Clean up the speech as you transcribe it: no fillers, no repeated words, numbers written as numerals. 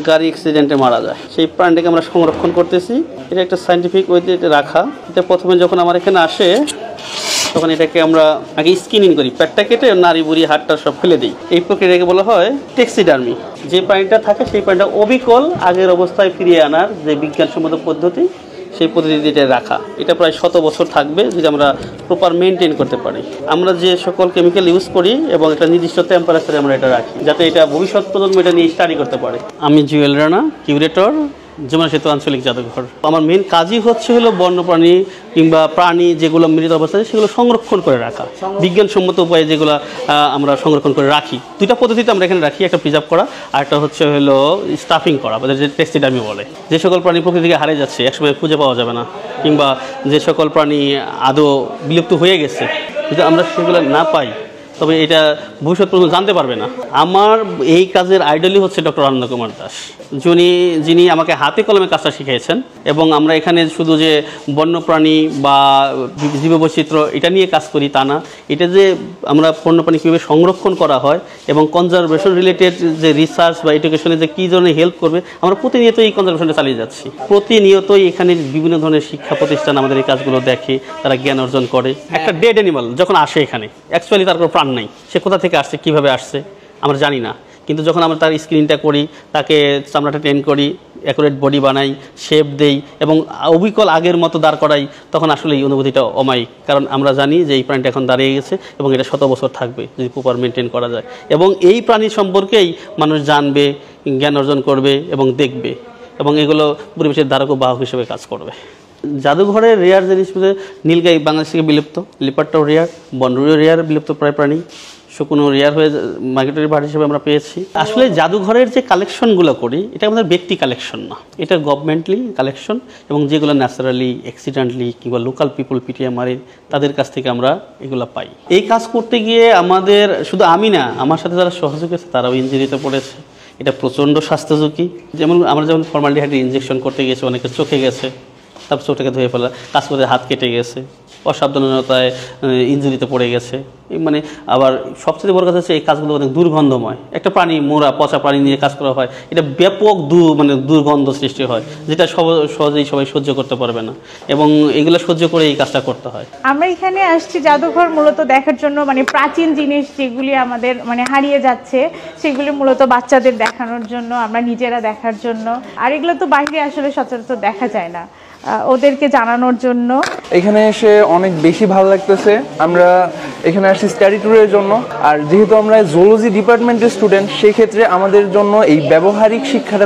গাড়ি অ্যাক্সিডেন্টে মারা যায়, সেই প্রাণীটাকে আমরা সংরক্ষণ করতেছি। এটা একটা সায়েন্টিফিক ওয়েতে এটা রাখা। এটা প্রথমে যখন আমার এখানে আসে তখন এটাকে আমরা আগে স্কিনিং করি, পেটটা কেটে নাড়ি বুড়ি হাড়টা সব ফেলে দিই। এই প্রক্রিয়াটাকে বলা হয় টেক্সিডার্মি। যে প্রাণীটা থাকে সেই প্রাণীটা অবিকল আগের অবস্থায় ফিরিয়ে আনার যে বিজ্ঞানসম্মত পদ্ধতি, সেই পদ্ধতিতে এটা রাখা। এটা প্রায় 100 বছর থাকবে যদি আমরা প্রপার মেনটেন করতে পারি। আমরা যে সকল কেমিক্যাল ইউজ করি এবং একটা নির্দিষ্ট টেম্পারেচারে আমরা এটা রাখি, যাতে এটা ভবিষ্যৎ প্রজন্ম এটা নিয়ে স্টাডি করতে পারে। আমি জুয়েল রানা, কিউরেটর, যমুনা সেতু আঞ্চলিক জাদুঘর। আমার মেন কাজই হলো বন্যপ্রাণী কিংবা প্রাণী যেগুলো মৃত অবস্থায় সেগুলো সংরক্ষণ করে রাখা, বিজ্ঞানসম্মত উপায়ে যেগুলো আমরা সংরক্ষণ করে রাখি। দুইটা পদ্ধতিতে আমরা এখানে রাখি, একটা প্রিজার্ভ করা আর একটা হলো স্টাফিং করা, আমাদের যে টেক্সিডার্মি বলে। যে সকল প্রাণী প্রকৃতি থেকে হারিয়ে যাচ্ছে, একসময় খুঁজে পাওয়া যাবে না, কিংবা যে সকল প্রাণী আদৌ বিলুপ্ত হয়ে গেছে, যদি আমরা সেগুলো না পাই তবে এটা ভবিষ্যৎ প্রজন্ম জানতে পারবে না। আমার এই কাজের আইডলই হচ্ছে ডক্টর আনন্দ কুমার দাস, যিনি আমাকে হাতে কলমে কাজটা শিখিয়েছেন। এবং আমরা এখানে শুধু যে বন্যপ্রাণী বা জীববৈচিত্র্য এটা নিয়ে কাজ করি তা না, এটা যে আমরা বন্যপ্রাণী কীভাবে সংরক্ষণ করা হয় এবং কনজারভেশন রিলেটেড যে রিসার্চ বা এডুকেশনে যে কী ধরনের হেল্প করবে, আমরা প্রতিনিয়ত এই কনজারভেশনটা চালিয়ে যাচ্ছি। প্রতিনিয়তই এখানে বিভিন্ন ধরনের শিক্ষা প্রতিষ্ঠান আমাদের এই কাজগুলো দেখে, তারা জ্ঞান অর্জন করে। একটা ডেড অ্যানিমাল যখন আসে এখানে, অ্যাকচুয়ালি তার কোনো প্রাণ নাই, সে কোথা থেকে আসছে, কিভাবে আসছে আমরা জানি না। কিন্তু যখন আমরা তার স্ক্রিনটা করি, তাকে চামড়াটা ট্রেন করি, অ্যাকুরেট বডি বানাই, শেপ দেই এবং অবিকল আগের মতো দাঁড় করাই, তখন আসলে এই অনুভূতিটা অমায়িক। কারণ আমরা জানি যে এই প্রাণীটা এখন দাঁড়িয়ে গেছে এবং এটা 100 বছর থাকবে যদি প্রপার মেনটেন করা যায়। এবং এই প্রাণী সম্পর্কেই মানুষ জানবে, জ্ঞান অর্জন করবে এবং দেখবে, এবং এগুলো পরিবেশের ধারক ও বাহক হিসেবে কাজ করবে। জাদুঘরের রেয়ার জিনিস বলতে নীলগাই বাংলাদেশ থেকে বিলুপ্ত, লিপারটাও রেয়ার, বনরুইও রেয়ার বিলুপ্ত প্রায় প্রাণী, শকুনও রেয়ার হয়ে মাইগ্রেটরি বার্ড হিসেবে আমরা পেয়েছি। আসলে জাদুঘরের যে কালেকশনগুলো করি এটা আমাদের ব্যক্তি কালেকশন না, এটা গভর্নমেন্টলি কালেকশন, এবং যেগুলো ন্যাচারালি অ্যাক্সিডেন্টলি কিংবা লোকাল পিপল পিটিয়ে মারে তাদের কাছ থেকে আমরা এগুলো পাই। এই কাজ করতে গিয়ে আমাদের শুধু আমি না, আমার সাথে যারা সহযোগী আছে তারাও ইনজুরিতে পড়েছে। এটা প্রচণ্ড স্বাস্থ্য ঝুঁকি। আমরা যেমন ফর্মালডিহাইড ইনজেকশন করতে গেছি, অনেকে চোখে গেছে, তারপর চোখটাকে ধুয়ে ফেলা, কাজ করতে হাত কেটে গেছে, অসাবধানতায় ইনজুরিতে পড়ে গেছে। মানে আবার সবচেয়ে বড় কথা হচ্ছে এই কাজগুলো অনেক দুর্গন্ধময়। একটা প্রাণী, মোরা পচা প্রাণী নিয়ে কাজ করা হয়, এটা ব্যাপক দুর্গন্ধ সৃষ্টি হয়, যেটা সহজেই সবাই সহ্য করতে পারবে না, এবং এগুলো সহ্য করে এই কাজটা করতে হয়। আমরা এখানে আসছি জাদুঘর মূলত দেখার জন্য, প্রাচীন জিনিস যেগুলি আমাদের হারিয়ে যাচ্ছে সেগুলি মূলত বাচ্চাদের দেখানোর জন্য, আমরা নিজেরা দেখার জন্য। আর এগুলো তো বাইরে আসলে সচরাচর দেখা যায় না, ওদেরকে জানানোর জন্য। এখানে এসে অনেক বেশি ভালো লাগতেছে। আমরা এখানে আসছি স্টাডি ট্যুরের জন্য, আর যেহেতু আমরা জুলজি ডিপার্টমেন্টের স্টুডেন্ট, সেই ক্ষেত্রে আমাদের জন্য এই ব্যবহারিক শিক্ষাটা